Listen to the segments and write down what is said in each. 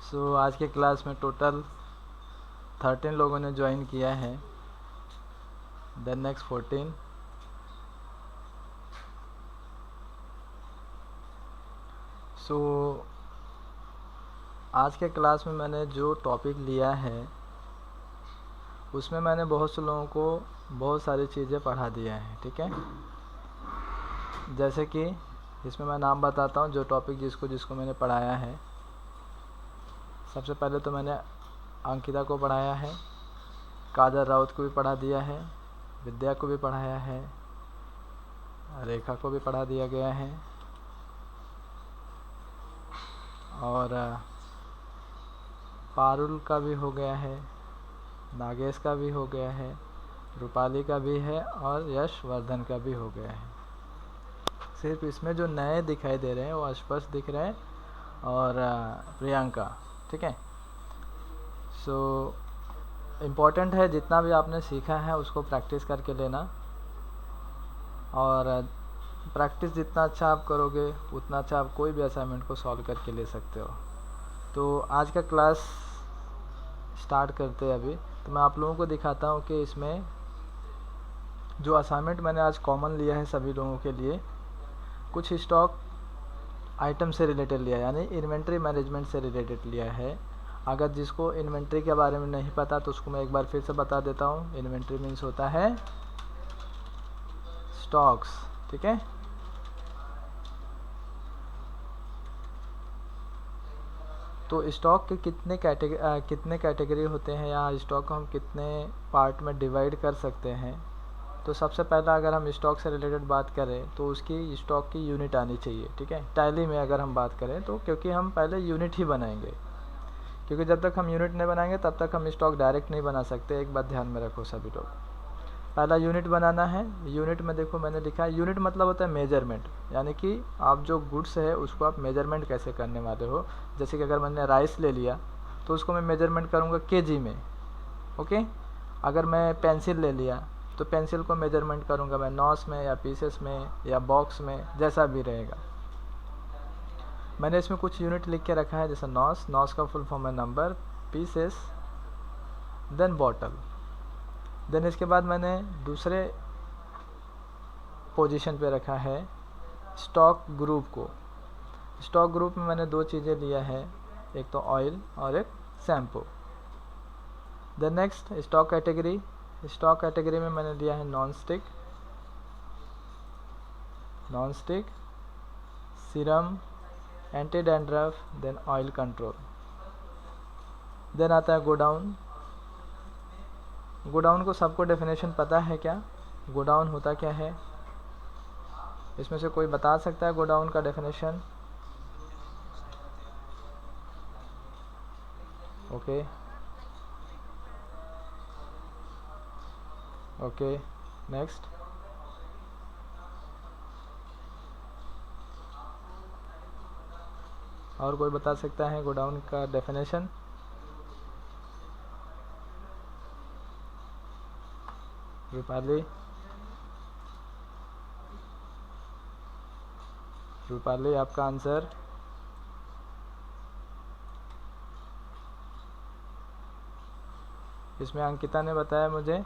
आज के क्लास में टोटल 13 लोगों ने ज्वाइन किया है, देन नेक्स्ट 14। आज के क्लास में मैंने जो टॉपिक लिया है उसमें मैंने बहुत से लोगों को बहुत सारी चीज़ें पढ़ा दिया है, ठीक है। जैसे कि इसमें मैं नाम बताता हूँ जो टॉपिक जिसको मैंने पढ़ाया है। सबसे पहले तो मैंने अंकिता को पढ़ाया है, काजल राउत को भी पढ़ा दिया है, विद्या को भी पढ़ाया है, रेखा को भी पढ़ा दिया गया है, और पारुल का भी हो गया है, नागेश का भी हो गया है, रूपाली का भी है और यशवर्धन का भी हो गया है। सिर्फ इसमें जो नए दिखाई दे रहे हैं वो स्पष्ट दिख रहे हैं और प्रियंका, ठीक है। इम्पॉर्टेंट है जितना भी आपने सीखा है उसको प्रैक्टिस करके लेना, और प्रैक्टिस जितना अच्छा आप करोगे उतना अच्छा आप कोई भी असाइनमेंट को सॉल्व करके ले सकते हो। तो आज का क्लास स्टार्ट करते हैं अभी। तो मैं आप लोगों को दिखाता हूँ कि इसमें जो असाइनमेंट मैंने आज कॉमन लिया है सभी लोगों के लिए, कुछ स्टॉक आइटम से रिलेटेड लिया है, यानी इन्वेंट्री मैनेजमेंट से रिलेटेड लिया है। अगर जिसको इन्वेंट्री के बारे में नहीं पता तो उसको मैं एक बार फिर से बता देता हूँ। इन्वेंट्री मीन्स होता है स्टॉक्स, ठीक है। तो स्टॉक के कितने कैटेगरी होते हैं या स्टॉक को हम कितने पार्ट में डिवाइड कर सकते हैं। तो सबसे पहला अगर हम स्टॉक से रिलेटेड बात करें तो उसकी स्टॉक की यूनिट आनी चाहिए, ठीक है। टैली में अगर हम बात करें तो, क्योंकि हम पहले यूनिट ही बनाएंगे, क्योंकि जब तक हम यूनिट नहीं बनाएंगे तब तक हम स्टॉक डायरेक्ट नहीं बना सकते। एक बात ध्यान में रखो सभी लोग, पहला यूनिट बनाना है। यूनिट में देखो मैंने लिखा है, यूनिट मतलब होता है मेजरमेंट, यानी कि आप जो गुड्स है उसको आप मेजरमेंट कैसे करने वाले हो। जैसे कि अगर मैंने राइस ले लिया तो उसको मैं मेजरमेंट करूँगा केजी में, ओके। अगर मैं पेंसिल ले लिया तो पेंसिल को मेजरमेंट करूँगा मैं नॉस में या पीसेस में या बॉक्स में, जैसा भी रहेगा। मैंने इसमें कुछ यूनिट लिख के रखा है, जैसे नॉस का फुल फॉर्म है number, pieces, then bottle. Then इसके बाद मैंने दूसरे पोजीशन पे रखा है स्टॉक ग्रुप को। स्टॉक ग्रुप में मैंने दो चीज़ें लिया है, एक तो ऑयल और एक shampoo. Then next stock category. Stock category में मैंने लिया है non stick, serum, anti dandruff, then oil control. देन आता है गोडाउन। गोडाउन को सबको डेफिनेशन पता है क्या? गोडाउन होता क्या है? इसमें से कोई बता सकता है गोडाउन का डेफिनेशन? Okay next. और कोई बता सकता है गोडाउन का डेफिनेशन? रूपाली आपका आंसर? इसमें अंकिता ने बताया मुझे,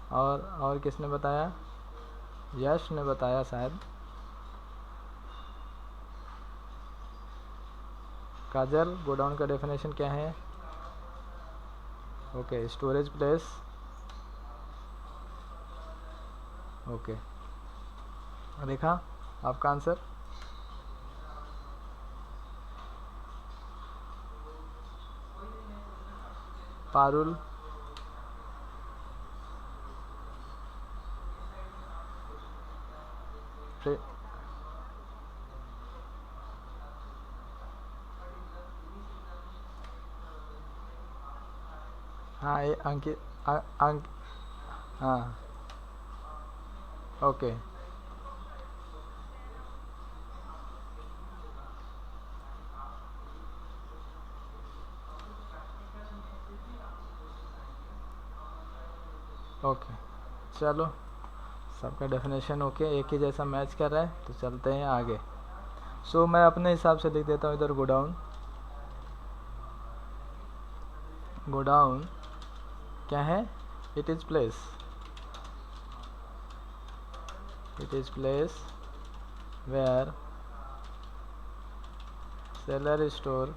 और किसने बताया? यश ने बताया शायद। काजल, गोडाउन का डेफिनेशन क्या है? Okay, storage place. ओके, रेखा आपका आंसर? पारुल? हाँ, ये अंक हाँ, ओके। ओके चलो, सबका डेफिनेशन ओके, एक ही जैसा मैच कर रहा है, तो चलते हैं आगे। मैं अपने हिसाब से लिख देता हूँ इधर गोडाउन। गोडाउन क्या है, it is place where seller store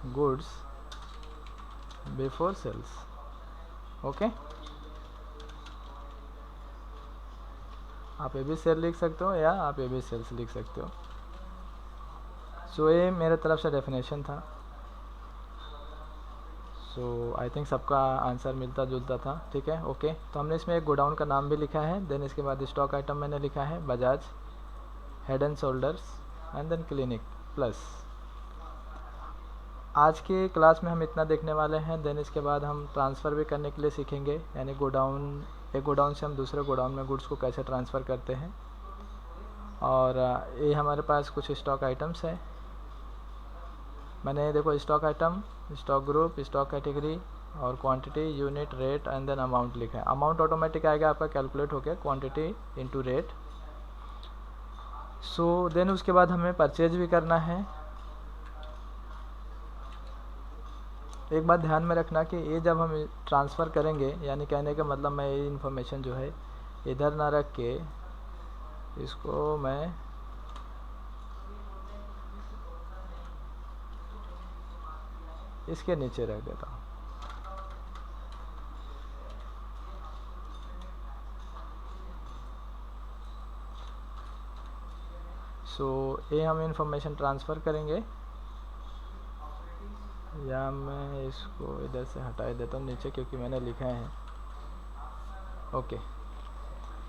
goods before sales. Okay, आप ये भी सेल लिख सकते हो या आप ये भी सेल्स लिख सकते हो। सो ये मेरे तरफ से डेफिनेशन था। सो आई थिंक सबका आंसर मिलता जुलता था, ठीक है। ओके, तो हमने इसमें एक गोडाउन का नाम भी लिखा है, देन इसके बाद स्टॉक आइटम मैंने लिखा है Bajaj, head and shoulders and then clinic plus. आज की क्लास में हम इतना देखने वाले हैं, देन इसके बाद हम ट्रांसफ़र भी करने के लिए सीखेंगे, यानी एक गोडाउन से हम दूसरे गोडाउन में गुड्स को कैसे ट्रांसफ़र करते हैं। और ये हमारे पास कुछ स्टॉक आइटम्स है। मैंने देखो stock item, stock group, stock category और quantity, unit, rate and then amount लिखा है। अमाउंट ऑटोमेटिक आएगा आपका कैलकुलेट होकर quantity into rate. So then उसके बाद हमें परचेज भी करना है। एक बात ध्यान में रखना कि ये जब हम ट्रांसफ़र करेंगे, यानी कहने का मतलब मैं ये इन्फॉर्मेशन जो है इधर ना रख के इसको मैं इसके नीचे रख देता हूँ। सो ये हम इंफॉर्मेशन ट्रांसफ़र करेंगे, या मैं इसको इधर से हटा देता हूँ नीचे क्योंकि मैंने लिखा है। ओके,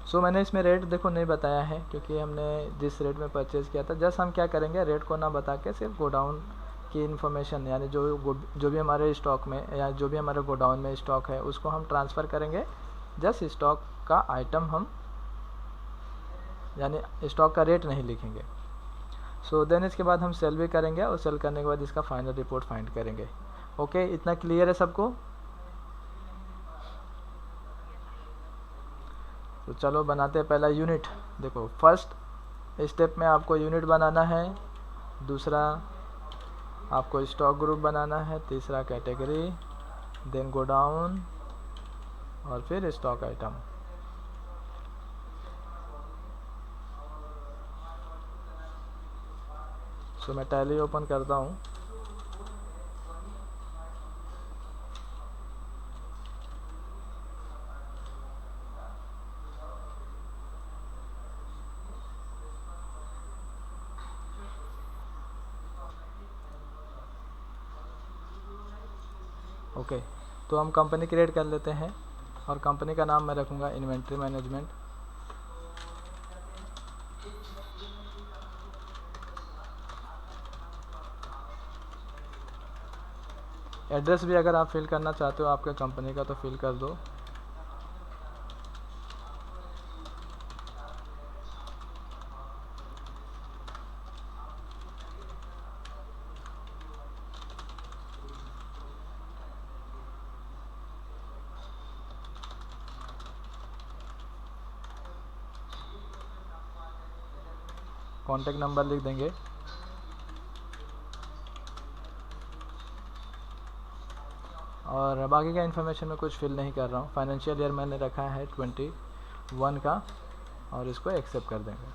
सो मैंने इसमें रेट देखो नहीं बताया है क्योंकि हमने जिस रेट में परचेज़ किया था, जस्ट हम क्या करेंगे रेट को ना बता के सिर्फ गोडाउन की इन्फॉर्मेशन, यानी जो भी हमारे स्टॉक में या जो भी हमारे गोडाउन में स्टॉक है उसको हम ट्रांसफ़र करेंगे। जस्ट स्टॉक का आइटम हम, यानी स्टॉक का रेट नहीं लिखेंगे। सो देन इसके बाद हम सेल भी करेंगे और सेल करने के बाद इसका फाइनल रिपोर्ट फाइंड करेंगे। ओके, इतना क्लियर है सबको? तो चलो बनाते हैं पहला यूनिट। देखो फर्स्ट स्टेप में आपको यूनिट बनाना है, दूसरा आपको स्टॉक ग्रुप बनाना है, तीसरा कैटेगरी, देन गोडाउन और फिर स्टॉक आइटम। सो मैं टैली ओपन करता हूँ। ओके, तो हम कंपनी क्रिएट कर लेते हैं और कंपनी का नाम मैं रखूँगा इन्वेंट्री मैनेजमेंट। एड्रेस भी अगर आप फिल करना चाहते हो आपके कंपनी का तो फिल कर दो। कॉन्टैक्ट नंबर लिख देंगे। और बाकी का इन्फॉर्मेशन में कुछ फिल नहीं कर रहा हूँ। फाइनेंशियल ईयर मैंने रखा है 21 का और इसको एक्सेप्ट कर देंगे।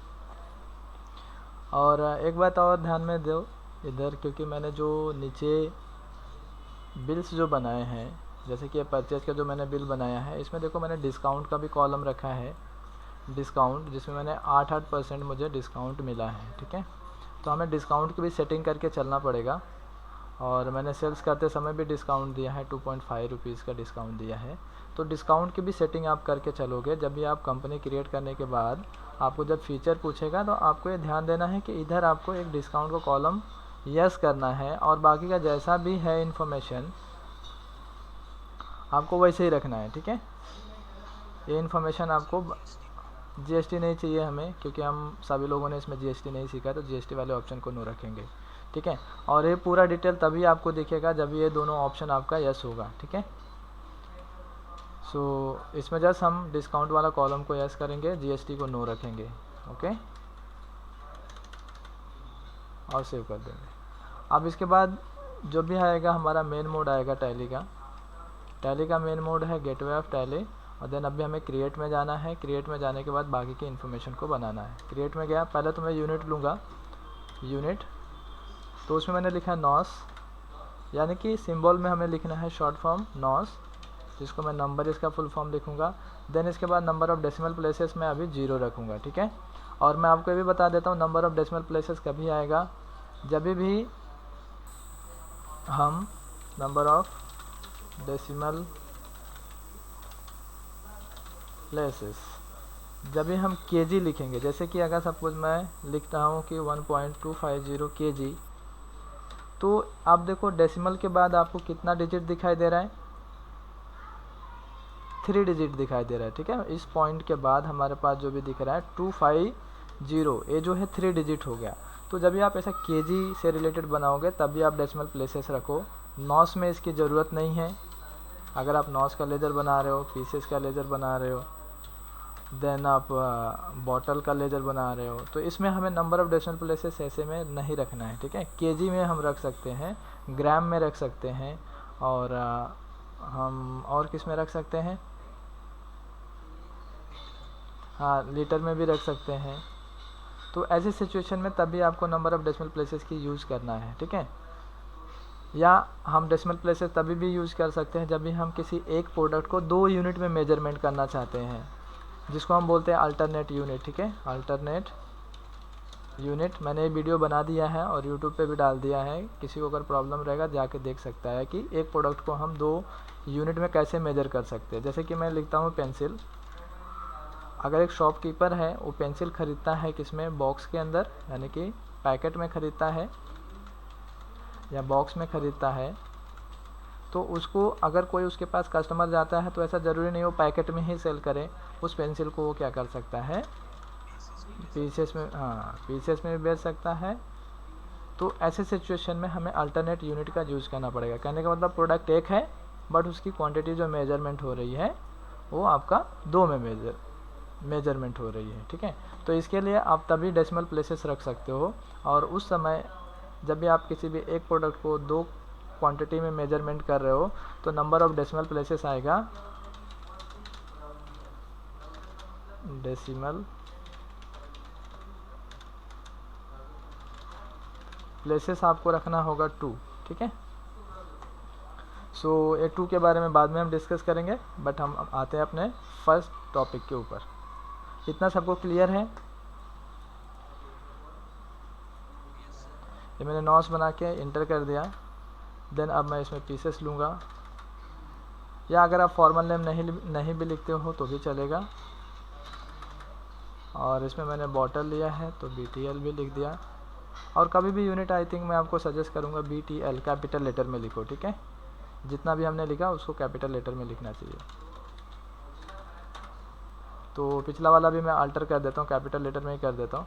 और एक बात और ध्यान में दो इधर, क्योंकि मैंने जो नीचे बिल्स जो बनाए हैं, जैसे कि परचेज़ का जो मैंने बिल बनाया है, इसमें देखो मैंने डिस्काउंट का भी कॉलम रखा है, डिस्काउंट, जिसमें मैंने 8% मुझे डिस्काउंट मिला है, ठीक है। तो हमें डिस्काउंट की भी सेटिंग करके चलना पड़ेगा। और मैंने सेल्स करते समय भी डिस्काउंट दिया है, 2.5 रुपीज़ का डिस्काउंट दिया है। तो डिस्काउंट की भी सेटिंग आप करके चलोगे। जब भी आप कंपनी क्रिएट करने के बाद आपको जब फीचर पूछेगा तो आपको ये ध्यान देना है कि इधर आपको एक डिस्काउंट का कॉलम यस करना है, और बाकी का जैसा भी है इन्फॉर्मेशन आपको वैसे ही रखना है, ठीक है। ये इन्फॉर्मेशन आपको जीएसटी नहीं चाहिए हमें, क्योंकि हम सभी लोगों ने इसमें जीएसटी नहीं सीखा, तो जीएसटी वाले ऑप्शन को नो रखेंगे, ठीक है। और ये पूरा डिटेल तभी आपको दिखेगा जब ये दोनों ऑप्शन आपका यस होगा, ठीक है। सो इसमें जस्ट हम डिस्काउंट वाला कॉलम को यस करेंगे, जीएसटी को नो रखेंगे, ओके, और सेव कर देंगे। अब इसके बाद जो भी आएगा हमारा मेन मोड आएगा टैली का मेन मोड है गेटवे ऑफ टैली। और देन अभी हमें क्रिएट में जाना है। क्रिएट में जाने के बाद बाकी की इन्फॉर्मेशन को बनाना है। क्रिएट में गया, पहले तो मैं यूनिट लूँगा, यूनिट, तो उसमें मैंने लिखा है नॉस, यानी कि सिंबल में हमें लिखना है शॉर्ट फॉर्म नॉस, जिसको मैं नंबर इसका फुल फॉर्म लिखूँगा। देन इसके बाद नंबर ऑफ़ डेसिमल प्लेसेस में अभी 0 रखूँगा, ठीक है। और मैं आपको ये भी बता देता हूँ नंबर ऑफ़ डेसिमल प्लेसेस कभी आएगा, जब भी हम नंबर ऑफ़ डेसिमल प्लेसेस जब भी हम केजी लिखेंगे, जैसे कि अगर सपोज मैं लिखता हूँ कि 1.250 kg, तो आप देखो डेसिमल के बाद आपको कितना डिजिट दिखाई दे रहा है, 3 डिजिट दिखाई दे रहा है, ठीक है। इस पॉइंट के बाद हमारे पास जो भी दिख रहा है 250, ये जो है 3 डिजिट हो गया। तो जब भी आप ऐसा केजी से रिलेटेड बनाओगे तब भी आप डेसिमल प्लेसेस रखो। नॉस में इसकी ज़रूरत नहीं है। अगर आप नॉस का लेज़र बना रहे हो, पीसेस का लेज़र बना रहे हो, देन आप बॉटल का लेज़र बना रहे हो, तो इसमें हमें नंबर ऑफ़ डेसिमल प्लेसेस ऐसे में नहीं रखना है, ठीक है। केजी में हम रख सकते हैं, ग्राम में रख सकते हैं, और हम और किस में रख सकते हैं, हाँ, लीटर में भी रख सकते हैं। तो ऐसी सिचुएशन में तभी आपको नंबर ऑफ़ डेसिमल प्लेसेस की यूज़ करना है, ठीक है। या हम डेसिमल प्लेसेस तभी भी यूज़ कर सकते हैं जब भी हम किसी एक प्रोडक्ट को 2 यूनिट में मेजरमेंट करना चाहते हैं, जिसको हम बोलते हैं अल्टरनेट यूनिट, ठीक है। अल्टरनेट यूनिट मैंने ये वीडियो बना दिया है और यूट्यूब पे भी डाल दिया है, किसी को अगर प्रॉब्लम रहेगा जाके देख सकता है कि एक प्रोडक्ट को हम 2 यूनिट में कैसे मेजर कर सकते हैं। जैसे कि मैं लिखता हूँ पेंसिल, अगर एक शॉपकीपर है वो पेंसिल ख़रीदता है किस में, बॉक्स के अंदर, यानी कि पैकेट में ख़रीदता है या बॉक्स में ख़रीदता है, तो उसको अगर कोई उसके पास कस्टमर जाता है तो ऐसा ज़रूरी नहीं वो पैकेट में ही सेल करे, उस पेंसिल को वो क्या कर सकता है, पीसेस में, हाँ, पीसेस में भी बेच सकता है। तो ऐसे सिचुएशन में हमें अल्टरनेट यूनिट का यूज़ करना पड़ेगा। कहने का मतलब प्रोडक्ट एक है बट उसकी क्वांटिटी जो मेजरमेंट हो रही है वो आपका 2 में मेजरमेंट हो रही है, ठीक है। तो इसके लिए आप तभी डेसिमल प्लेसेस रख सकते हो। और उस समय जब भी आप किसी भी एक प्रोडक्ट को 2 क्वांटिटी में मेजरमेंट कर रहे हो तो नंबर ऑफ़ डेसिमल प्लेसेस आएगा, डेसिमल प्लेसेस आपको रखना होगा 2, ठीक है। सो ये 2 के बारे में बाद में हम डिस्कस करेंगे, बट हम आते हैं अपने फर्स्ट टॉपिक के ऊपर। इतना सबको क्लियर है? ये मैंने नॉस बना के इंटर कर दिया। देन अब मैं इसमें पीसेस लूँगा, या अगर आप फॉर्मल नेम नहीं भी लिखते हो तो भी चलेगा। और इसमें मैंने बॉटल लिया है तो BTL भी लिख दिया। और कभी भी यूनिट आई थिंक मैं आपको सजेस्ट करूँगा BTL कैपिटल लेटर में लिखो, ठीक है। जितना भी हमने लिखा उसको कैपिटल लेटर में लिखना चाहिए। तो पिछला वाला भी मैं अल्टर कर देता हूँ, कैपिटल लेटर में ही कर देता हूँ।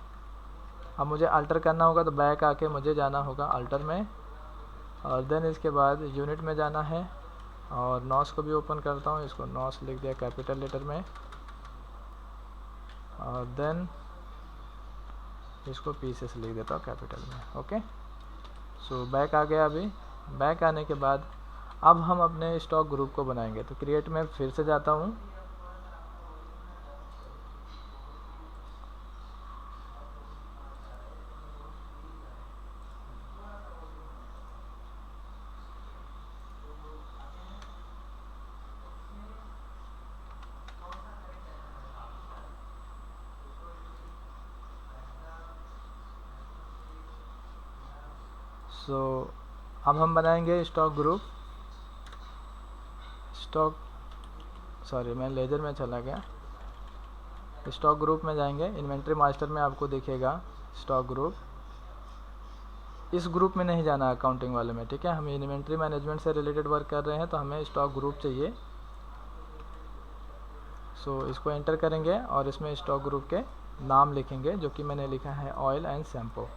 अब मुझे अल्टर करना होगा तो बैक आके मुझे जाना होगा अल्टर में, और देन इसके बाद यूनिट में जाना है। और नॉस को भी ओपन करता हूँ, इसको नॉस लिख दिया कैपिटल लेटर में, और देन इसको पीसेस लिख देता हूँ कैपिटल में। ओके, सो बैक आ गया। अभी बैक आने के बाद अब हम अपने स्टॉक ग्रुप को बनाएंगे। तो क्रिएट में फिर से जाता हूँ, सो अब हम बनाएंगे स्टॉक ग्रुप। मैं लेजर में चला गया। स्टॉक ग्रुप में जाएंगे, इन्वेंट्री मास्टर में आपको दिखेगा स्टॉक ग्रुप। इस ग्रुप में नहीं जाना अकाउंटिंग वाले में, ठीक है। हम इन्वेंट्री मैनेजमेंट से रिलेटेड वर्क कर रहे हैं तो हमें स्टॉक ग्रुप चाहिए। सो इसको एंटर करेंगे और इसमें स्टॉक ग्रुप के नाम लिखेंगे, जो कि मैंने लिखा है oil and shampoo.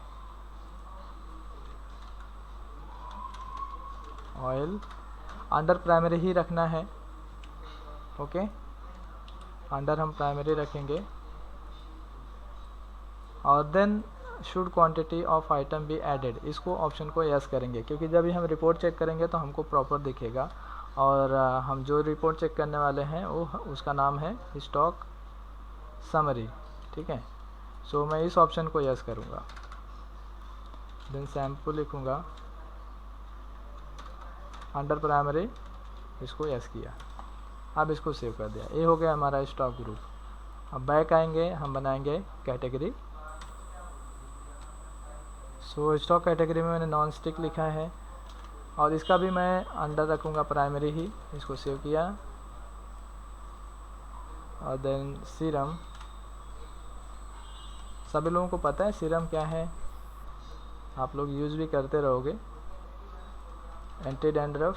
Oil under primary ही रखना है, ओके। अंडर हम प्राइमरी रखेंगे। और then should quantity of item be added, इसको ऑप्शन को यस करेंगे, क्योंकि जब भी हम रिपोर्ट चेक करेंगे तो हमको प्रॉपर दिखेगा। और हम जो रिपोर्ट चेक करने वाले हैं वो उसका नाम है स्टॉक समरी, ठीक है। सो मैं इस ऑप्शन को यस करूँगा, देन सैम्पल लिखूँगा, अंडर प्राइमरी इसको यस किया, अब इसको सेव कर दिया। ये हो गया हमारा स्टॉक ग्रुप। अब बैक आएंगे, हम बनाएंगे कैटेगरी। सो स्टॉक कैटेगरी में मैंने नॉन स्टिक लिखा है और इसका भी मैं अंडर रखूँगा प्राइमरी ही, इसको सेव किया। और देन सीरम, सभी लोगों को पता है सीरम क्या है, आप लोग यूज़ भी करते रहोगे, एंटी डैंड्रफ।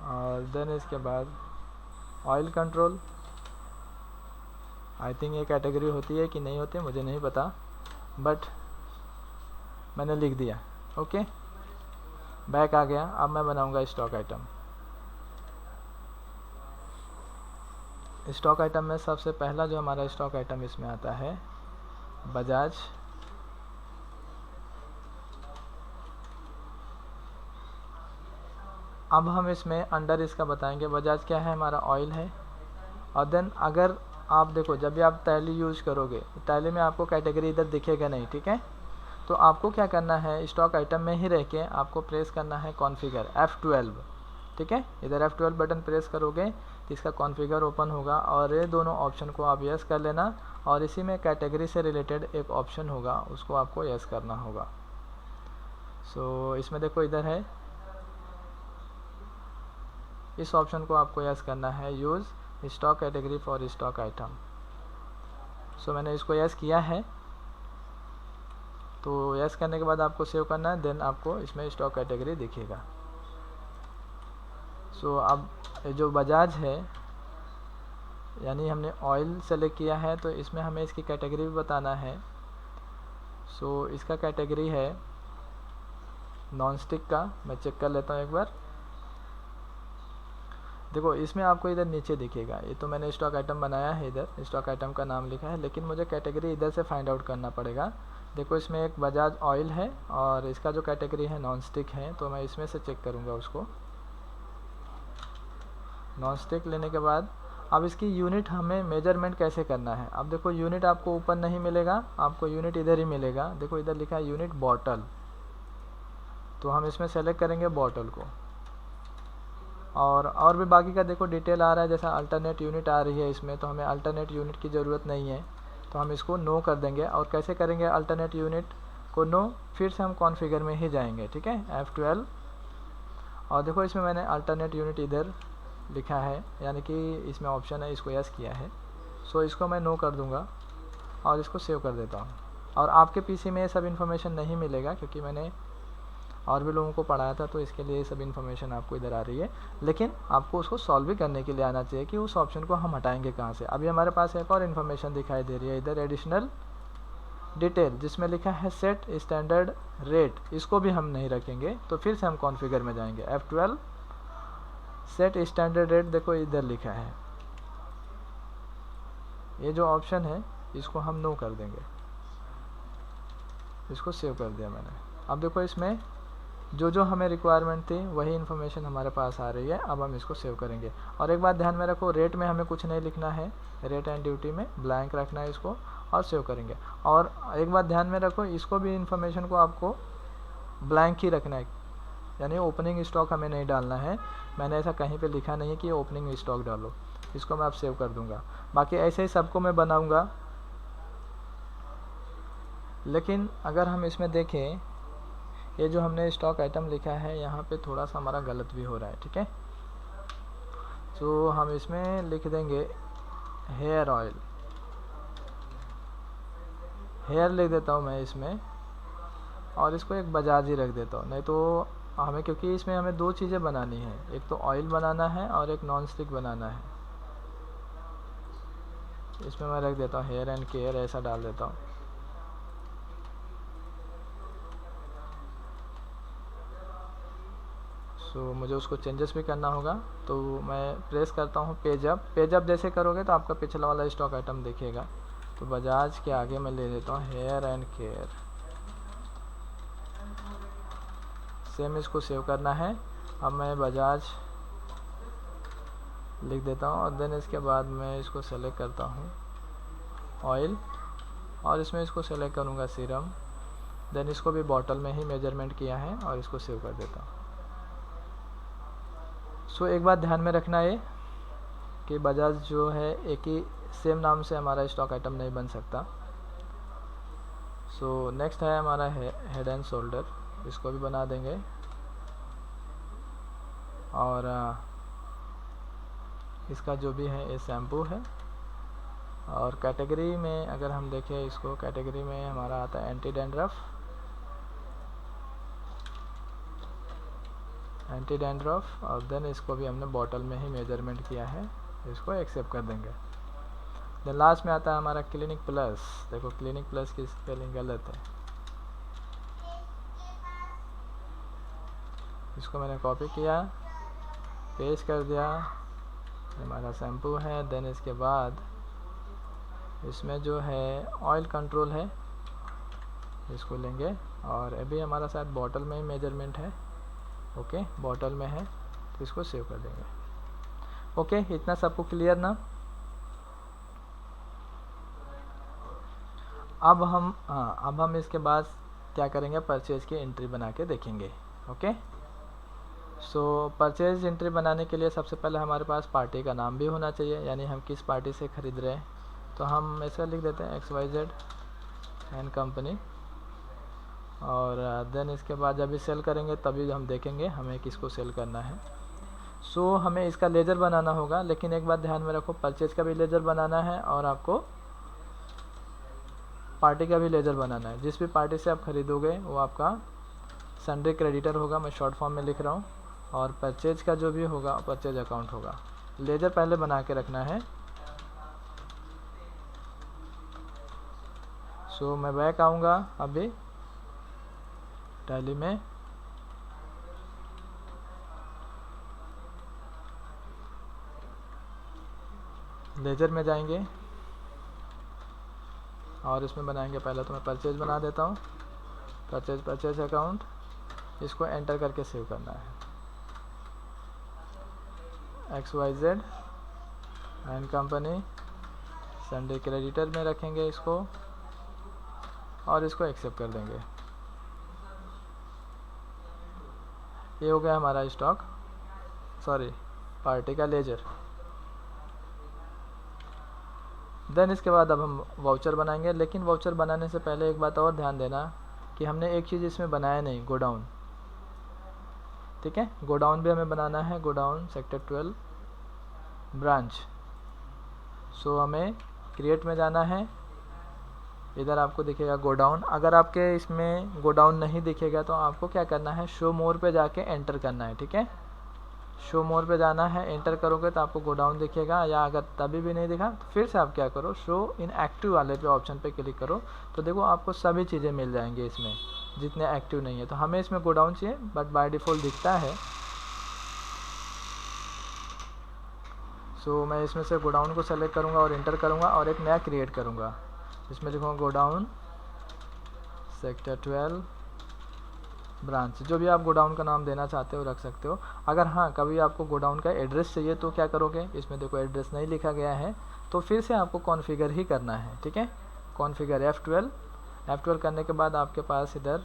और देन इसके बाद ऑयल कंट्रोल, आई थिंक ये कैटेगरी होती है कि नहीं होती मुझे नहीं पता, बट मैंने लिख दिया। ओके, बैक आ गया। अब मैं बनाऊंगा स्टॉक आइटम। स्टॉक आइटम में सबसे पहला जो हमारा स्टॉक आइटम इसमें आता है बजाज। अब हम इसमें अंडर इसका बताएंगे बजाज क्या है, हमारा ऑयल है। और देन अगर आप देखो जब भी आप टैली यूज़ करोगे टैली में आपको कैटेगरी इधर दिखेगा नहीं, ठीक है। तो आपको क्या करना है, स्टॉक आइटम में ही रह के आपको प्रेस करना है कॉन्फ़िगर F12, ठीक है। इधर F12 बटन प्रेस करोगे तो इसका कॉन्फ़िगर ओपन होगा और ये दोनों ऑप्शन को आप यस कर लेना। और इसी में कैटेगरी से रिलेटेड एक ऑप्शन होगा, उसको आपको यस करना होगा। सो इसमें देखो इधर है, इस ऑप्शन को आपको यस करना है, use stock category for stock item. So मैंने इसको यस किया है। तो यस करने के बाद आपको सेव करना है, देन आपको इसमें स्टॉक कैटेगरी दिखेगा। सो अब जो बजाज है यानी हमने ऑयल सेलेक्ट किया है, तो इसमें हमें इसकी कैटेगरी भी बताना है। सो इसका कैटेगरी है नॉन स्टिक का। मैं चेक कर लेता हूँ एक बार। देखो इसमें आपको इधर नीचे दिखेगा, ये तो मैंने स्टॉक आइटम बनाया है, इधर स्टॉक आइटम का नाम लिखा है, लेकिन मुझे कैटेगरी इधर से फाइंड आउट करना पड़ेगा। देखो इसमें एक बजाज ऑयल है और इसका जो कैटेगरी है नॉन स्टिक है, तो मैं इसमें से चेक करूँगा उसको। नॉन स्टिक लेने के बाद अब इसकी यूनिट हमें मेजरमेंट कैसे करना है। अब देखो यूनिट आपको ऊपर नहीं मिलेगा, आपको यूनिट इधर ही मिलेगा। देखो इधर लिखा है यूनिट बॉटल, तो हम इसमें सेलेक्ट करेंगे बॉटल को। और भी बाकी का देखो डिटेल आ रहा है, जैसा अल्टरनेट यूनिट आ रही है इसमें, तो हमें अल्टरनेट यूनिट की ज़रूरत नहीं है, तो हम इसको नो कर देंगे। और कैसे करेंगे अल्टरनेट यूनिट को नो, फिर से हम कॉन्फ़िगर में ही जाएंगे, ठीक है, F12। और देखो इसमें मैंने अल्टरनेट यूनिट इधर लिखा है, यानी कि इसमें ऑप्शन है, इसको यस किया है। सो इसको मैं नो कर दूंगा और इसको सेव कर देता हूँ। और आपके पीसी में ये सब इन्फॉर्मेशन नहीं मिलेगा, क्योंकि मैंने और भी लोगों को पढ़ाया था, तो इसके लिए ये सब इन्फॉर्मेशन आपको इधर आ रही है। लेकिन आपको उसको सॉल्व भी करने के लिए आना चाहिए कि उस ऑप्शन को हम हटाएंगे कहाँ से। अभी हमारे पास एक और इन्फॉर्मेशन दिखाई दे रही है इधर, एडिशनल डिटेल, जिसमें लिखा है सेट स्टैंडर्ड रेट, इसको भी हम नहीं रखेंगे। तो फिर से हम कॉन्फ़िगर में जाएंगे, F12 सेट स्टैंडर्ड रेट, देखो इधर लिखा है, ये जो ऑप्शन है इसको हम नो कर देंगे। इसको सेव कर दिया मैंने। अब देखो इसमें जो हमें रिक्वायरमेंट थी वही इन्फॉर्मेशन हमारे पास आ रही है। अब हम इसको सेव करेंगे। और एक बात ध्यान में रखो, रेट में हमें कुछ नहीं लिखना है, रेट एंड ड्यूटी में ब्लैंक रखना है इसको, और सेव करेंगे। और एक बात ध्यान में रखो, इसको भी इन्फॉर्मेशन को आपको ब्लैंक ही रखना है, यानी ओपनिंग स्टॉक हमें नहीं डालना है। मैंने ऐसा कहीं पे लिखा नहीं है कि ओपनिंग स्टॉक डालो। इसको मैं अब सेव कर दूंगा। बाकी ऐसे ही सबको मैं बनाऊंगा। लेकिन अगर हम इसमें देखें, ये जो हमने स्टॉक आइटम लिखा है यहाँ पे थोड़ा सा हमारा गलत भी हो रहा है, ठीक है। तो हम इसमें लिख देंगे हेयर ऑयल, हेयर लिख देता हूँ मैं इसमें, और इसको एक बजाज ही रख देता हूँ। नहीं तो हमें, क्योंकि इसमें हमें दो चीज़ें बनानी है, एक तो ऑयल बनाना है और एक नॉन स्टिक बनाना है। इसमें मैं रख देता हूँ हेयर एंड केयर, ऐसा डाल देता हूँ। सो मुझे उसको चेंजेस भी करना होगा, तो मैं प्रेस करता हूँ पेज अप। पेज अप जैसे करोगे तो आपका पिछला वाला स्टॉक आइटम दिखेगा। तो बजाज के आगे मैं ले लेता हूँ हेयर एंड केयर, सेम इसको सेव करना है। अब मैं बजाज लिख देता हूँ और देन इसके बाद मैं इसको सेलेक्ट करता हूँ ऑयल, और इसमें इसको सेलेक्ट करूँगा सीरम। देन इसको भी बॉटल में ही मेजरमेंट किया है और इसको सेव कर देता हूँ। सो एक बात ध्यान में रखना है कि बजाज जो है एक ही सेम नाम से हमारा स्टॉक आइटम नहीं बन सकता। सो नेक्स्ट है हमारा हेड एंड शोल्डर, इसको भी बना देंगे। और इसका जो भी है ये शैम्पू है। और कैटेगरी में अगर हम देखें इसको, कैटेगरी में हमारा आता है एंटी डैंड्रफ, और देन इसको भी हमने बॉटल में ही मेजरमेंट किया है, इसको एक्सेप्ट कर देंगे। देन लास्ट में आता है हमारा क्लिनिक प्लस। देखो क्लिनिक प्लस की स्पेलिंग गलत है, इसको मैंने कॉपी किया, पेस्ट कर दिया। हमारा शैम्पू है। देन इसके बाद इसमें जो है ऑयल कंट्रोल है, इसको लेंगे। और अभी हमारा शायद बॉटल में ही मेजरमेंट है, ओके बॉटल में है, तो इसको सेव कर देंगे। ओके, इतना सबको क्लियर ना? अब हम इसके बाद क्या करेंगे, परचेज़ की एंट्री बना के देखेंगे। ओके, सो परचेज़ एंट्री बनाने के लिए सबसे पहले हमारे पास पार्टी का नाम भी होना चाहिए, यानी हम किस पार्टी से ख़रीद रहे हैं। तो हम ऐसा लिख देते हैं XYZ एंड कंपनी। और देन इसके बाद जब भी सेल करेंगे तभी हम देखेंगे हमें किसको सेल करना है। सो हमें इसका लेजर बनाना होगा, लेकिन एक बात ध्यान में रखो, परचेज का भी लेजर बनाना है और आपको पार्टी का भी लेजर बनाना है। जिस भी पार्टी से आप ख़रीदोगे वो आपका सन्ड्री क्रेडिटर होगा, मैं शॉर्ट फॉर्म में लिख रहा हूँ। और परचेज का जो भी होगा परचेज अकाउंट होगा। लेजर पहले बना के रखना है। सो मैं बैक आऊँगा अभी टैली में। लेजर में जाएंगे और इसमें बनाएंगे। पहले तो मैं परचेज बना देता हूँ, परचेज अकाउंट, इसको एंटर करके सेव करना है। XYZ and company sundry creditor में रखेंगे इसको, और इसको एक्सेप्ट कर देंगे। ये हो गया हमारा स्टॉक, सॉरी पार्टी का लेजर। देन इसके बाद अब हम वाउचर बनाएंगे, लेकिन वाउचर बनाने से पहले एक बात और ध्यान देना कि हमने एक चीज़ इसमें बनाया नहीं, गोडाउन। ठीक है, गोडाउन भी हमें बनाना है, गोडाउन सेक्टर 12 ब्रांच। सो हमें क्रिएट में जाना है, इधर आपको दिखेगा गोडाउन। अगर आपके इसमें गोडाउन नहीं दिखेगा तो आपको क्या करना है, शो मोर पे जाके एंटर करना है। ठीक है, शो मोर पे जाना है, एंटर करोगे तो आपको गोडाउन दिखेगा, या अगर तभी भी नहीं दिखा तो फिर से आप क्या करो, शो इन एक्टिव वाले पे ऑप्शन पे क्लिक करो, तो देखो आपको सभी चीज़ें मिल जाएंगी इसमें जितने एक्टिव नहीं है। तो हमें इसमें गोडाउन चाहिए, बट बाय डिफ़ॉल्ट दिखता है। सो मैं इसमें से गोडाउन को सेलेक्ट करूँगा और एंटर करूँगा और एक नया क्रिएट करूँगा। इसमें लिखूँगा गोडाउन सेक्टर 12 ब्रांच। जो भी आप गोडाउन का नाम देना चाहते हो रख सकते हो। अगर हाँ कभी आपको गोडाउन का एड्रेस चाहिए तो क्या करोगे, इसमें देखो एड्रेस नहीं लिखा गया है, तो फिर से आपको कॉन्फ़िगर ही करना है। ठीक है, कॉन्फ़िगर F12 करने के बाद आपके पास इधर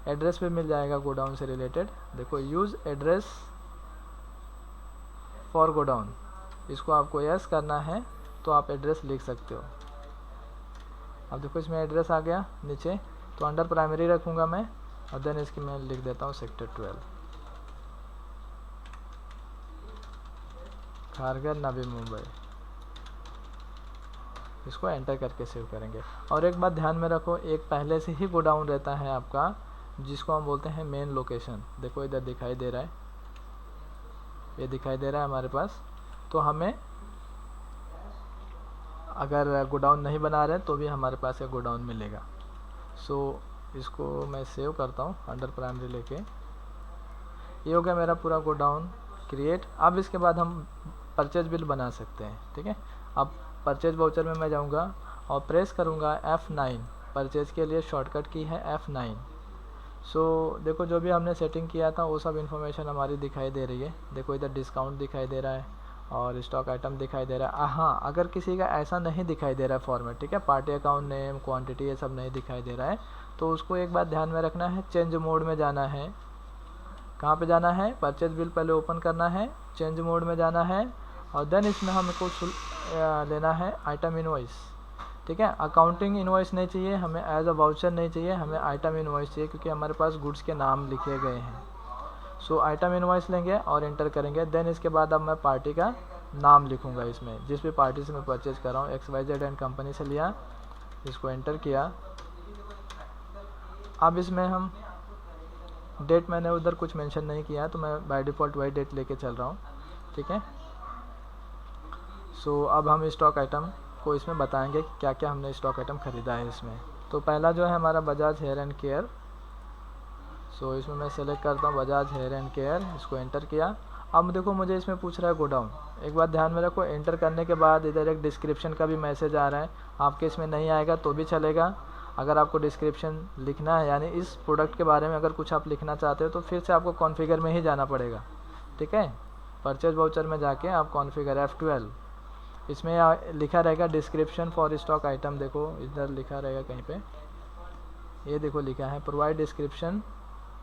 एड्रेस भी मिल जाएगा गोडाउन से रिलेटेड। देखो यूज़ एड्रेस फॉर गोडाउन, इसको आपको यस करना है तो आप एड्रेस लिख सकते हो। अब देखो इसमें एड्रेस आ गया नीचे, तो अंडर प्राइमरी रखूँगा मैं, और देन इसकी मैं लिख देता हूँ सेक्टर 12 खारघर नवी मुंबई। इसको एंटर करके सेव करेंगे। और एक बात ध्यान में रखो, एक पहले से ही गोडाउन रहता है आपका, जिसको हम बोलते हैं मेन लोकेशन। देखो इधर दिखाई दे रहा है, ये दिखाई दे रहा है हमारे पास। तो हमें अगर गोडाउन नहीं बना रहे तो भी हमारे पास ये गोडाउन मिलेगा। सो इसको मैं सेव करता हूँ अंडर प्राइमरी लेके। ये हो गया मेरा पूरा गोडाउन क्रिएट। अब इसके बाद हम परचेज बिल बना सकते हैं, ठीक है। अब परचेज वाउचर में मैं जाऊंगा और प्रेस करूंगा F9। परचेज के लिए शॉर्टकट की है F9। सो देखो जो भी हमने सेटिंग किया था वो सब इन्फॉर्मेशन हमारी दिखाई दे रही है। देखो इधर डिस्काउंट दिखाई दे रहा है और स्टॉक आइटम दिखाई दे रहा है। हाँ, अगर किसी का ऐसा नहीं दिखाई दे रहा है फॉर्मेट, ठीक है, पार्टी अकाउंट नेम, क्वांटिटी, ये सब नहीं दिखाई दे रहा है, तो उसको एक बात ध्यान में रखना है, चेंज मोड में जाना है। कहाँ पे जाना है? परचेज बिल पहले ओपन करना है, चेंज मोड में जाना है और देन इसमें हमको लेना है आइटम इनवॉइस, ठीक है। अकाउंटिंग इनवॉइस नहीं चाहिए हमें, एज अ वाउचर नहीं चाहिए हमें, आइटम इनवॉइस चाहिए क्योंकि हमारे पास गुड्स के नाम लिखे गए हैं। सो आइटम इनवॉइस लेंगे और इंटर करेंगे। देन इसके बाद अब मैं पार्टी का नाम लिखूंगा इसमें, जिस भी पार्टी से मैं परचेज कर रहा हूँ, XYZ एंड कंपनी से लिया, इसको एंटर किया। अब इसमें हम डेट, मैंने उधर कुछ मेंशन नहीं किया तो मैं बाय डिफ़ॉल्ट वही डेट लेके चल रहा हूँ, ठीक है। सो अब हम स्टॉक आइटम को इसमें बताएंगे कि क्या क्या हमने स्टॉक आइटम ख़रीदा है इसमें। तो पहला जो है हमारा बजाज हेयर एंड केयर। सो इसमें मैं सेलेक्ट करता हूँ बजाज हेयर एंड केयर, इसको एंटर किया। अब देखो मुझे इसमें पूछ रहा है गोडाउन। एक बात ध्यान में रखो, एंटर करने के बाद इधर एक डिस्क्रिप्शन का भी मैसेज आ रहा है। आपके इसमें नहीं आएगा तो भी चलेगा। अगर आपको डिस्क्रिप्शन लिखना है, यानी इस प्रोडक्ट के बारे में अगर कुछ आप लिखना चाहते हो, तो फिर से आपको कॉन्फ़िगर में ही जाना पड़ेगा, ठीक है। परचेज वाउचर में जाके आप कॉन्फ़िगर F12, इसमें लिखा रहेगा डिस्क्रिप्शन फॉर स्टॉक आइटम। देखो इधर लिखा रहेगा कहीं पे, ये देखो लिखा है provide description,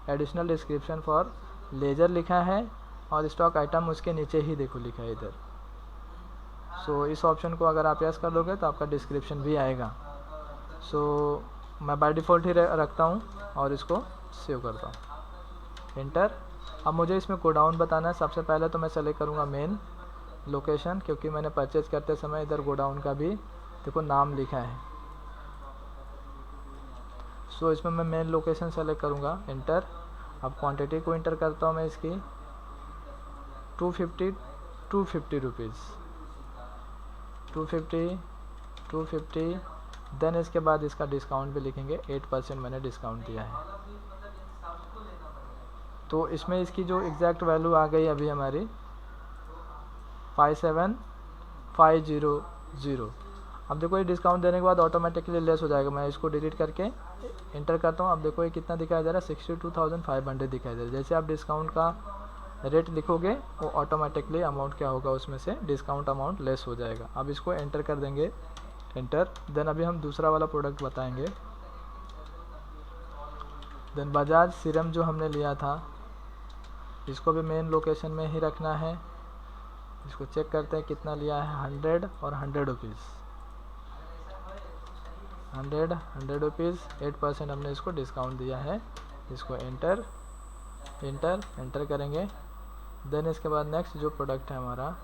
additional description for ledger लिखा है और स्टॉक आइटम उसके नीचे ही देखो लिखा है इधर। सो इस ऑप्शन को अगर आप यस कर दोगे तो आपका डिस्क्रिप्शन भी आएगा। सो मैं बाय डिफ़ॉल्ट ही रखता हूँ और इसको सेव करता हूँ, एंटर। अब मुझे इसमें गोडाउन बताना है। सबसे पहले तो मैं सेलेक्ट करूँगा मेन लोकेशन, क्योंकि मैंने परचेज करते समय इधर गोडाउन का भी देखो नाम लिखा है। सो इसमें मैं मेन लोकेशन सेलेक्ट करूँगा, एंटर। अब क्वांटिटी को इंटर करता हूँ मैं इसकी 250 रुपीज़, 250। देन इसके बाद इसका डिस्काउंट भी लिखेंगे, 8% मैंने डिस्काउंट दिया है। तो इसमें इसकी जो एग्जैक्ट वैल्यू आ गई अभी हमारी 57500। अब देखो ये डिस्काउंट देने के बाद ऑटोमेटिकली लेस हो जाएगा। मैं इसको डिलीट करके इंटर करता हूँ। अब देखो ये कितना दिखाई दे रहा है, 62,500 दिखाई दे रहा है। जैसे आप डिस्काउंट का रेट लिखोगे वो ऑटोमेटिकली अमाउंट क्या होगा, उसमें से डिस्काउंट अमाउंट लेस हो जाएगा। अब इसको एंटर कर देंगे, एंटर। देन अभी हम दूसरा वाला प्रोडक्ट बताएंगे। देन बजाज सीरम जो हमने लिया था, इसको भी मेन लोकेशन में ही रखना है। इसको चेक करते हैं कितना लिया है, 100 और 100 रुपीज़, 100 रुपीज़, 8% हमने इसको डिस्काउंट दिया है। इसको एंटर करेंगे। देन इसके बाद नेक्स्ट जो प्रोडक्ट है हमारा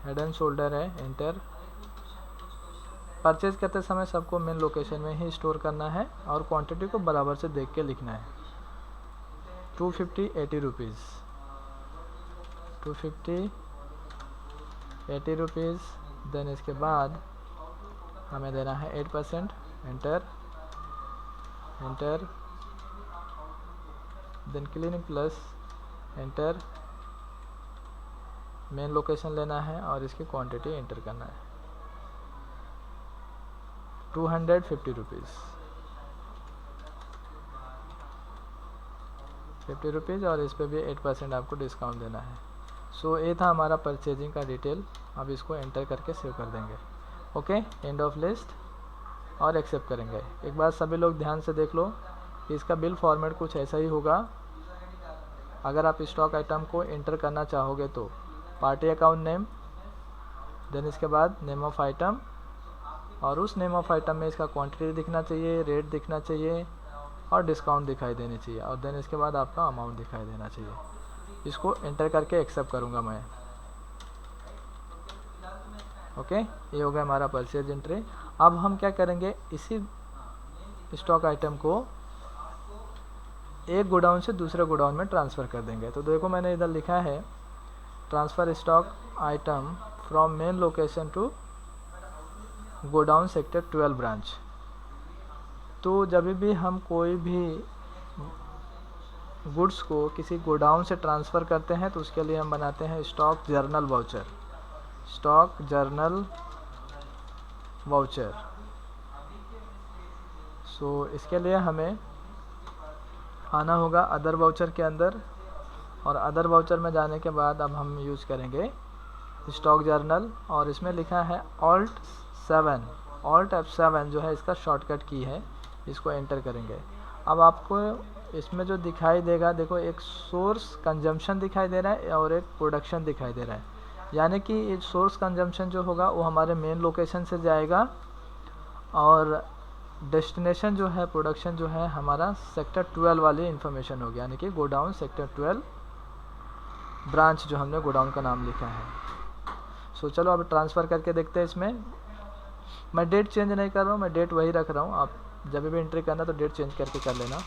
हेड एंड शोल्डर है, एंटर। परचेज करते समय सबको मेन लोकेशन में ही स्टोर करना है और क्वांटिटी को बराबर से देख के लिखना है। 250 80 रुपीज़, 250 80 रुपीज़। देन इसके बाद हमें देना है 8%, enter. Then cleaning plus, enter. Main location लेना है और इसकी क्वांटिटी एंटर करना है, 250 रुपीज़, 50 रुपीज़ और इस पर भी 8% आपको डिस्काउंट देना है। सो ये था हमारा परचेजिंग का डिटेल। अब इसको एंटर करके सेव कर देंगे। ओके, एंड ऑफ लिस्ट और एक्सेप्ट करेंगे। एक बार सभी लोग ध्यान से देख लो कि इसका बिल फॉर्मेट कुछ ऐसा ही होगा। अगर आप स्टॉक आइटम को एंटर करना चाहोगे तो पार्टी अकाउंट नेम, देन इसके बाद नेम ऑफ आइटम, और उस नेम ऑफ आइटम में इसका क्वांटिटी दिखना चाहिए, रेट दिखना चाहिए और डिस्काउंट दिखाई देनी चाहिए, और देन इसके बाद आपका अमाउंट दिखाई देना चाहिए। इसको एंटर करके एक्सेप्ट करूँगा मैं। ओके, ये हो गया हमारा परचेज एंट्री। अब हम क्या करेंगे, इसी स्टॉक आइटम को एक गोडाउन से दूसरे गोडाउन में ट्रांसफ़र कर देंगे। तो देखो मैंने इधर लिखा है transfer stock item from main location to godown sector 12 branch. तो जब भी हम कोई भी गुड्स को किसी गोडाउन से ट्रांसफ़र करते हैं तो उसके लिए हम बनाते हैं stock journal voucher. Stock journal voucher. So इसके लिए हमें आना होगा अदर वाउचर के अंदर, और अदर वाउचर में जाने के बाद अब हम यूज़ करेंगे स्टॉक जर्नल, और इसमें लिखा है Alt F7 जो है इसका शॉर्टकट की है, इसको एंटर करेंगे। अब आपको इसमें जो दिखाई देगा, देखो एक सोर्स कंजम्पशन दिखाई दे रहा है और एक प्रोडक्शन दिखाई दे रहा है, यानी कि सोर्स कंजम्पशन जो होगा वो हमारे मेन लोकेशन से जाएगा, और डेस्टिनेशन जो है प्रोडक्शन जो है हमारा सेक्टर 12 वाली इन्फॉर्मेशन होगी, यानी कि गोडाउन सेक्टर 12 ब्रांच जो हमने गोडाउन का नाम लिखा है। सो चलो अब ट्रांसफ़र करके देखते हैं। इसमें मैं डेट चेंज नहीं कर रहा हूँ, मैं डेट वही रख रहा हूँ। आप जब भी एंट्री करना तो डेट चेंज करके कर लेना।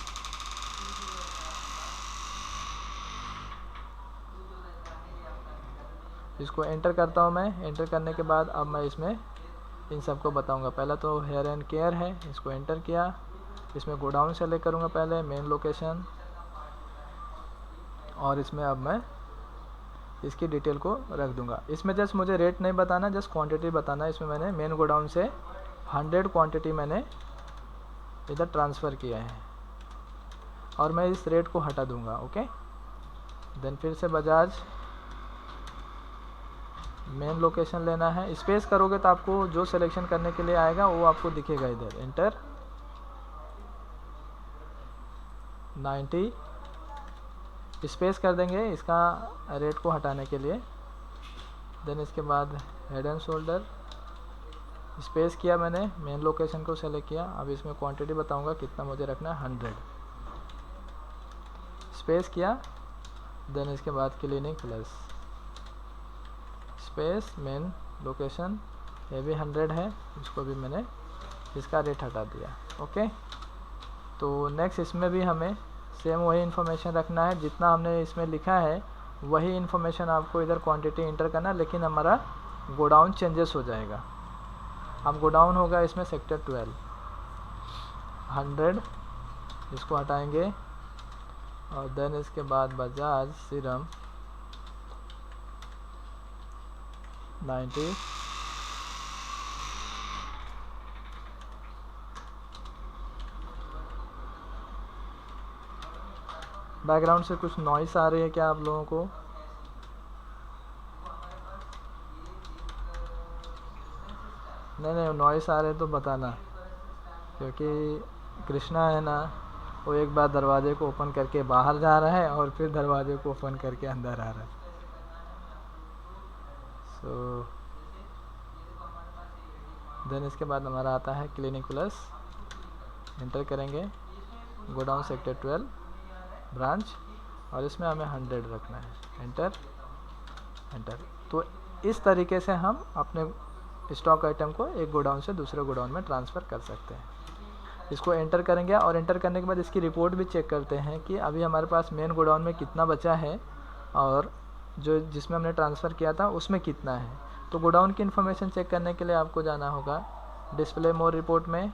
इसको एंटर करता हूँ मैं। एंटर करने के बाद अब मैं इसमें इन सबको बताऊँगा। पहला तो हेयर एंड केयर है, इसको एंटर किया। इसमें गोडाउन सेलेक्ट करूँगा पहले, मेन लोकेशन, और इसमें अब मैं इसकी डिटेल को रख दूंगा। इसमें जस्ट मुझे रेट नहीं बताना, जस्ट क्वांटिटी बताना। इसमें मैंने मेन गोडाउन से 100 क्वांटिटी मैंने इधर ट्रांसफ़र किया है, और मैं इस रेट को हटा दूंगा। ओके, देन फिर से बजाज मेन लोकेशन लेना है। स्पेस करोगे तो आपको जो सिलेक्शन करने के लिए आएगा वो आपको दिखेगा इधर। एंटर 90 स्पेस कर देंगे इसका रेट को हटाने के लिए। देन इसके बाद हेड एंड शोल्डर स्पेस किया मैंने, मेन लोकेशन को सेलेक्ट किया। अब इसमें क्वांटिटी बताऊंगा कितना मुझे रखना है, 100 स्पेस किया। देन इसके बाद clinic plus space main location, ये भी 100 है, इसको भी मैंने इसका रेट हटा दिया। ओके, तो नेक्स्ट इसमें भी हमें सेम वही इन्फॉर्मेशन रखना है, जितना हमने इसमें लिखा है वही इन्फॉर्मेशन आपको इधर क्वांटिटी इंटर करना है, लेकिन हमारा गोडाउन चेंजेस हो जाएगा। अब गोडाउन होगा इसमें सेक्टर 12 100, इसको हटाएंगे, और देन इसके बाद बजाज सीरम 90, बैकग्राउंड से कुछ नॉइस आ रही है क्या आप लोगों को? नहीं नॉइस आ रहे तो बताना, क्योंकि कृष्णा है ना, वो एक बार दरवाजे को ओपन करके बाहर जा रहा है और फिर दरवाजे को ओपन करके अंदर आ रहा है। सो देन इसके बाद हमारा आता है क्लिनिक प्लस, एंटर करेंगे गोडाउन सेक्टर 12 ब्रांच, और इसमें हमें 100 रखना है। Enter enter. तो इस तरीके से हम अपने स्टॉक आइटम को एक गोडाउन से दूसरे गोडाउन में ट्रांसफ़र कर सकते हैं। इसको एंटर करेंगे, और एंटर करने के बाद इसकी रिपोर्ट भी चेक करते हैं कि अभी हमारे पास मेन गोडाउन में कितना बचा है और जो जिसमें हमने ट्रांसफ़र किया था उसमें कितना है। तो गोडाउन की इन्फॉर्मेशन चेक करने के लिए आपको जाना होगा डिस्प्ले मोर रिपोर्ट में,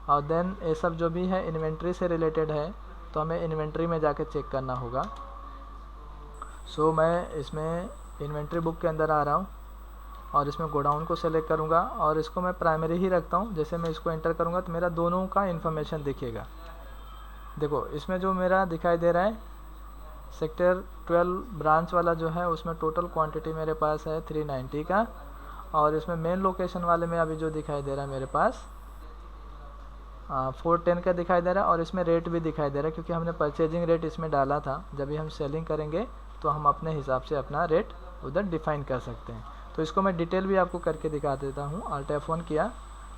और देन ये सब जो भी है इन्वेंट्री से रिलेटेड है तो हमें इन्वेंट्री में जाके चेक करना होगा। सो मैं इसमें इन्वेंट्री बुक के अंदर आ रहा हूँ, और इसमें गोडाउन को सेलेक्ट करूँगा, और इसको मैं प्राइमरी ही रखता हूँ। जैसे मैं इसको एंटर करूँगा तो मेरा दोनों का इन्फॉर्मेशन दिखेगा। देखो इसमें जो मेरा दिखाई दे रहा है सेक्टर 12 ब्रांच वाला जो है, उसमें टोटल क्वांटिटी मेरे पास है 390 का, और इसमें मेन लोकेशन वाले में अभी जो दिखाई दे रहा है मेरे पास 410 का दिखाई दे रहा है, और इसमें रेट भी दिखाई दे रहा है क्योंकि हमने परचेजिंग रेट इसमें डाला था। जब भी हम सेलिंग करेंगे तो हम अपने हिसाब से अपना रेट उधर डिफाइन कर सकते हैं। तो इसको मैं डिटेल भी आपको करके दिखा देता हूँ। Alt F1 किया,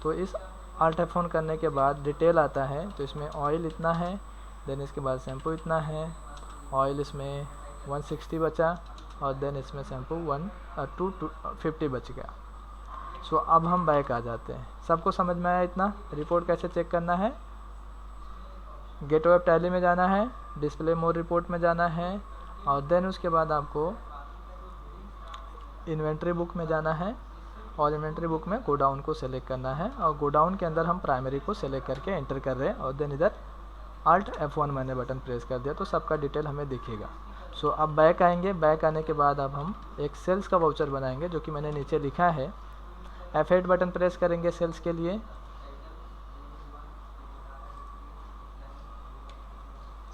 तो इस Alt F1 करने के बाद डिटेल आता है। तो इसमें ऑयल इतना है, देन इसके बाद शैम्पू इतना है, ऑयल इसमें 160 बचा, और देन इसमें शैम्पू 250 बच गया। सो अब हम बैक आ जाते हैं। सबको समझ में आया इतना? रिपोर्ट कैसे चेक करना है? गेट वेब टैली में जाना है, डिस्प्ले मोर रिपोर्ट में जाना है, और देन उसके बाद आपको इन्वेंट्री बुक में जाना है, और इन्वेंट्री बुक में गोडाउन को सेलेक्ट करना है, और गोडाउन के अंदर हम प्राइमरी को सेलेक्ट करके एंटर कर रहे हैं, और देन इधर Alt F1 मैंने बटन प्रेस कर दिया तो सबका डिटेल हमें दिखेगा। सो अब बैक आएंगे, बैक आने के बाद अब हम एक सेल्स का वाउचर बनाएंगे जो कि मैंने नीचे लिखा है। F8 बटन प्रेस करेंगे सेल्स के लिए।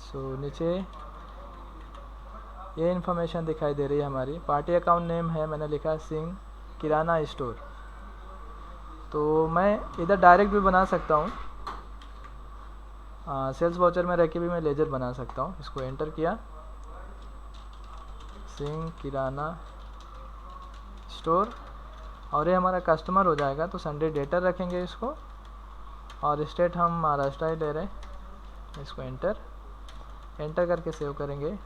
सो नीचे ये इन्फॉर्मेशन दिखाई दे रही है हमारी। पार्टी अकाउंट नेम है, मैंने लिखा है सिंह किराना स्टोर। तो मैं इधर डायरेक्ट भी बना सकता हूँ, सेल्स वाउचर में रह के भी मैं लेजर बना सकता हूँ। इसको एंटर किया, सिंह किराना स्टोर, और ये हमारा कस्टमर हो जाएगा। तो संडे डेटर रखेंगे इसको, और स्टेट हम महाराष्ट्र ही ले रहे हैं। इसको एंटर करके सेव करेंगे,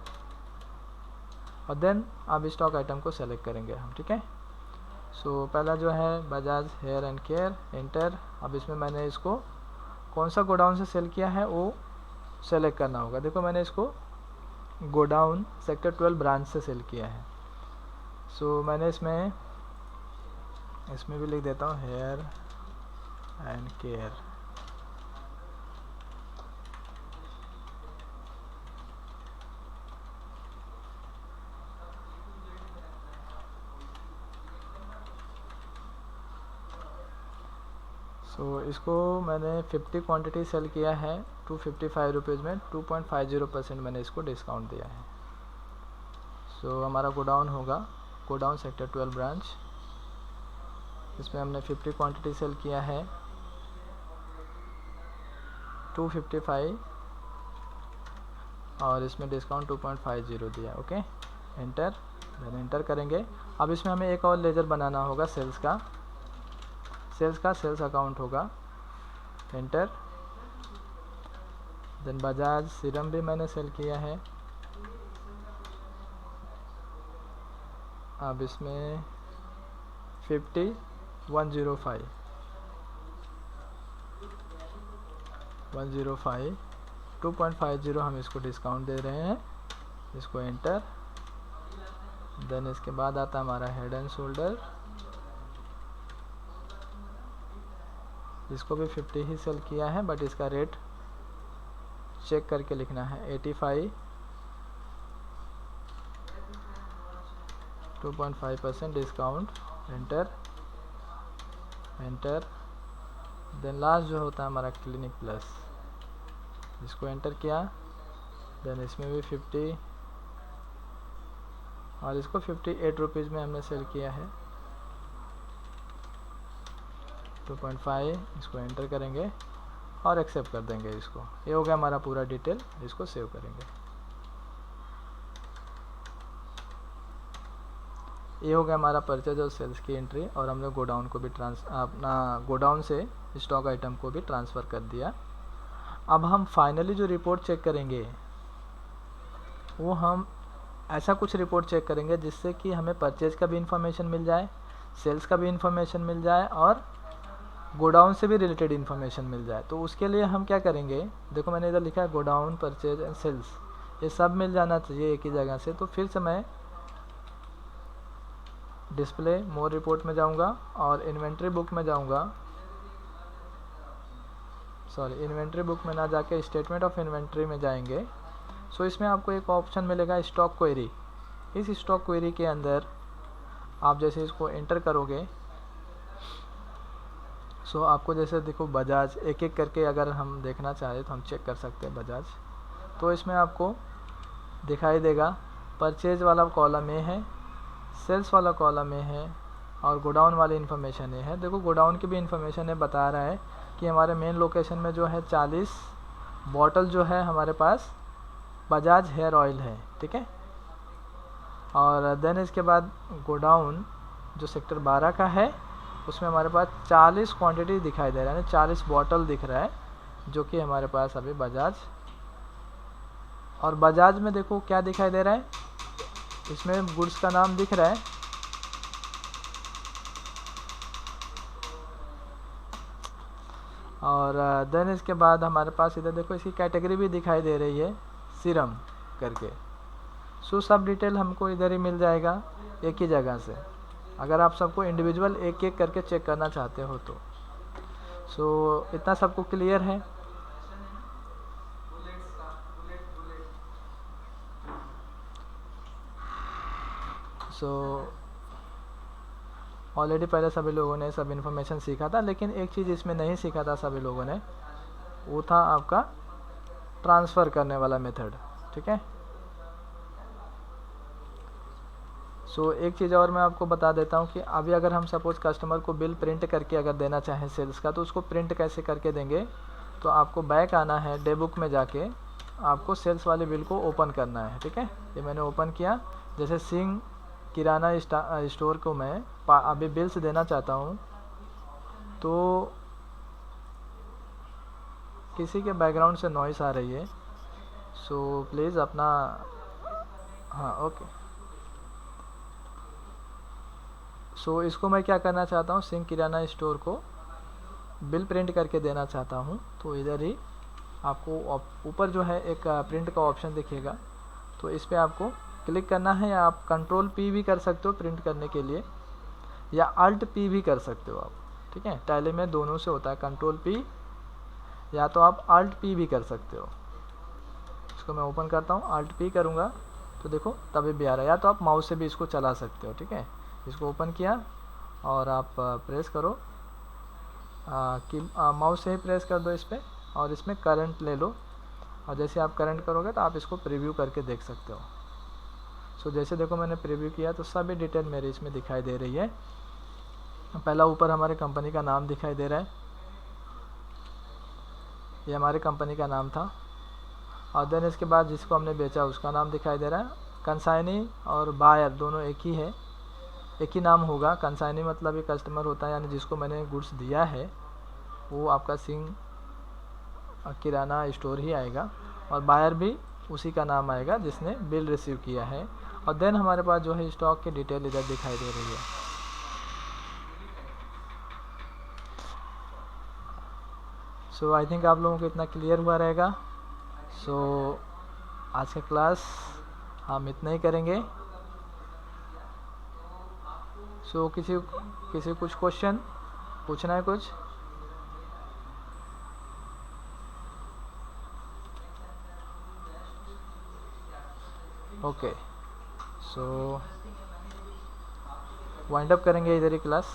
और देन अब स्टॉक आइटम को सेलेक्ट करेंगे हम, ठीक है। सो पहला जो है Bajaj hair and care, enter. अब इसमें मैंने इसको कौन सा गोडाउन से सेल किया है वो सेलेक्ट करना होगा। देखो मैंने इसको गोडाउन सेक्टर 12 ब्रांच से सेल किया है। सो मैंने इसमें भी लिख देता हूँ हेयर एंड केयर। तो इसको मैंने 50 क्वांटिटी सेल किया है 255 रुपीज़ में, 2.50% मैंने इसको डिस्काउंट दिया है। सो हमारा गोडाउन होगा गोडाउन सेक्टर 12 ब्रांच। इसमें हमने 50 क्वांटिटी सेल किया है 255, और इसमें डिस्काउंट 2.50 दिया। ओके, एंटर, देन एंटर करेंगे। अब इसमें हमें एक और लेजर बनाना होगा सेल्स का सेल्स अकाउंट होगा, एंटर। देन बजाज सीरम भी मैंने सेल किया है। अब इसमें 50 105 2.50 हम इसको डिस्काउंट दे रहे हैं। इसको एंटर, देन इसके बाद आता हमारा हेड एंड शोल्डर। इसको भी 50 ही सेल किया है, बट इसका रेट चेक करके लिखना है 85, 2.5% डिस्काउंट, एंटर। देन लास्ट जो होता है हमारा क्लिनिक प्लस, इसको एंटर किया। देन इसमें भी 50, और इसको 58 रुपीज़ में हमने सेल किया है 2.5। इसको एंटर करेंगे और एक्सेप्ट कर देंगे इसको। ये हो गया हमारा पूरा डिटेल, इसको सेव करेंगे। ये हो गया हमारा परचेज और सेल्स की एंट्री, और हमने गोडाउन को भी अपना गोडाउन से स्टॉक आइटम को भी ट्रांसफ़र कर दिया। अब हम फाइनली जो रिपोर्ट चेक करेंगे वो हम ऐसा कुछ रिपोर्ट चेक करेंगे जिससे कि हमें परचेज का भी इंफॉर्मेशन मिल जाए, सेल्स का भी इंफॉर्मेशन मिल जाए, और गोडाउन से भी रिलेटेड इन्फॉर्मेशन मिल जाए। तो उसके लिए हम क्या करेंगे, देखो मैंने इधर लिखा है गोडाउन, परचेज एंड सेल्स, ये सब मिल जाना चाहिए एक ही जगह से। तो फिर से मैं डिस्प्ले मोर रिपोर्ट में जाऊंगा और इन्वेंट्री बुक में जाऊंगा। इन्वेंट्री बुक में ना जाके स्टेटमेंट ऑफ इन्वेंट्री में जाएंगे। सो इसमें आपको एक ऑप्शन मिलेगा स्टॉक क्वेरी। इस स्टॉक क्वेरी के अंदर आप जैसे इसको एंटर करोगे, सो आपको जैसे देखो बजाज एक एक करके अगर हम देखना चाहें तो हम चेक कर सकते हैं बजाज। तो इसमें आपको दिखाई देगा परचेज वाला कॉलम में है, सेल्स वाला कॉलम में है, और गोडाउन वाली इन्फॉर्मेशन ये है। देखो गोडाउन की भी इन्फॉर्मेशन है, बता रहा है कि हमारे मेन लोकेशन में जो है 40 बॉटल जो है हमारे पास बजाज हेयर ऑयल है, ठीक है। और देन इसके बाद गोडाउन जो सेक्टर 12 का है उसमें हमारे पास 40 क्वांटिटी दिखाई दे रहा है, 40 बॉटल दिख रहा है जो कि हमारे पास अभी बजाज। और बजाज में देखो क्या दिखाई दे रहा है, इसमें गुड्स का नाम दिख रहा है, और देन इसके बाद हमारे पास इधर देखो इसकी कैटेगरी भी दिखाई दे रही है सीरम करके। सो सब डिटेल हमको इधर ही मिल जाएगा एक ही जगह से, अगर आप सबको इंडिविजुअल एक एक करके चेक करना चाहते हो तो। सो इतना सबको क्लियर है। सो ऑलरेडी पहले सभी लोगों ने सब इन्फॉर्मेशन सीखा था, लेकिन एक चीज़ इसमें नहीं सीखा था सभी लोगों ने, वो था आपका ट्रांसफ़र करने वाला मेथड। ठीक है, सो एक चीज़ और मैं आपको बता देता हूँ कि अभी अगर हम सपोज़ कस्टमर को बिल प्रिंट करके अगर देना चाहें सेल्स का, तो उसको प्रिंट कैसे करके देंगे, तो आपको बैक आना है, डे बुक में जाके आपको सेल्स वाले बिल को ओपन करना है। ठीक है, ये मैंने ओपन किया। जैसे सिंह किराना स्टोर को मैं अभी बिल्स देना चाहता हूँ, तो किसी के बैकग्राउंड से नॉइस आ रही है, सो प्लीज़ अपना, हाँ ओके। सो इसको मैं क्या करना चाहता हूँ, सिंह किराना स्टोर को बिल प्रिंट करके देना चाहता हूँ। तो इधर ही आपको ऊपर जो है एक प्रिंट का ऑप्शन दिखेगा, तो इस पर आपको क्लिक करना है, या आप कंट्रोल पी भी कर सकते हो प्रिंट करने के लिए, या अल्ट पी भी कर सकते हो आप। ठीक है, टैली में दोनों से होता है, कंट्रोल पी या तो आप अल्ट पी भी कर सकते हो। इसको मैं ओपन करता हूँ, अल्ट पी करूँगा तो देखो तभी भी आ रहा है, या तो आप माउस से भी इसको चला सकते हो। ठीक है, इसको ओपन किया और आप प्रेस करो कि माउस से ही प्रेस कर दो इस पर, और इसमें करंट ले लो, और जैसे आप करंट करोगे तो आप इसको प्रीव्यू करके देख सकते हो। सो जैसे देखो मैंने प्रीव्यू किया तो सभी डिटेल मेरे इसमें दिखाई दे रही है। पहला ऊपर हमारे कंपनी का नाम दिखाई दे रहा है, ये हमारे कंपनी का नाम था, और देन इसके बाद जिसको हमने बेचा उसका नाम दिखाई दे रहा है। कंसाइनी और बायर दोनों एक ही है, एक ही नाम होगा। कंसाइनी मतलब ये कस्टमर होता है, यानी जिसको मैंने गुड्स दिया है वो आपका सिंह किराना स्टोर ही आएगा, और बायर भी उसी का नाम आएगा जिसने बिल रिसीव किया है। और देन हमारे पास जो है स्टॉक की डिटेल इधर दिखाई दे रही है। सो आई थिंक आप लोगों को इतना क्लियर हुआ रहेगा। सो आज का क्लास हम इतना ही करेंगे। सो किसी कुछ क्वेश्चन पूछना है कुछ? ओके, सो वाइंड अप करेंगे इधर ही क्लास।